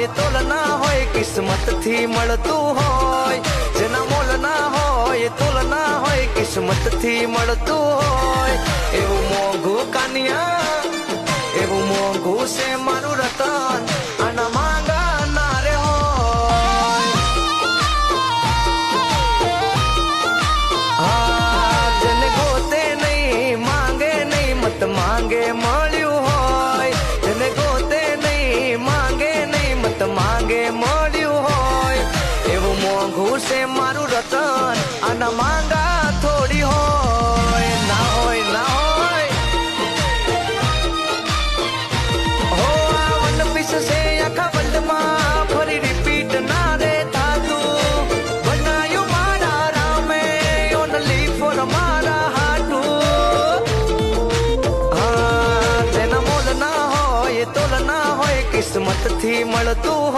હોય તોલ ના હોય કિસ્મત થી મળતું હોય જેના મોલ ના હોય તોલ ના હોય કિસ્મત થી મળતું હોય એવું મોંઘું કાનિયા એવું મોંઘું છે મારું રતન આના માંગા ના રે હોય હા જેને ગોતે નહીં માંગે નહીં મત માંગે મળ્યું હોય જેને ગોતે નહીં માંગે નહીં મત માંગે મળ્યું હોય એવું મોંઘું છે મારું રતન આના માંગા થોડી હોય ના હોય ના હોય હો આ વન પીસ છે આખા વર્લ્ડમાં ફરી રિપીટ ના રે થાતું બનાયું મારા રામે ઓનલી ફોર મારા હાટું હા જેના મોલ ના હોય તોલ ના હોય કિસ્મત થી મળતું હોય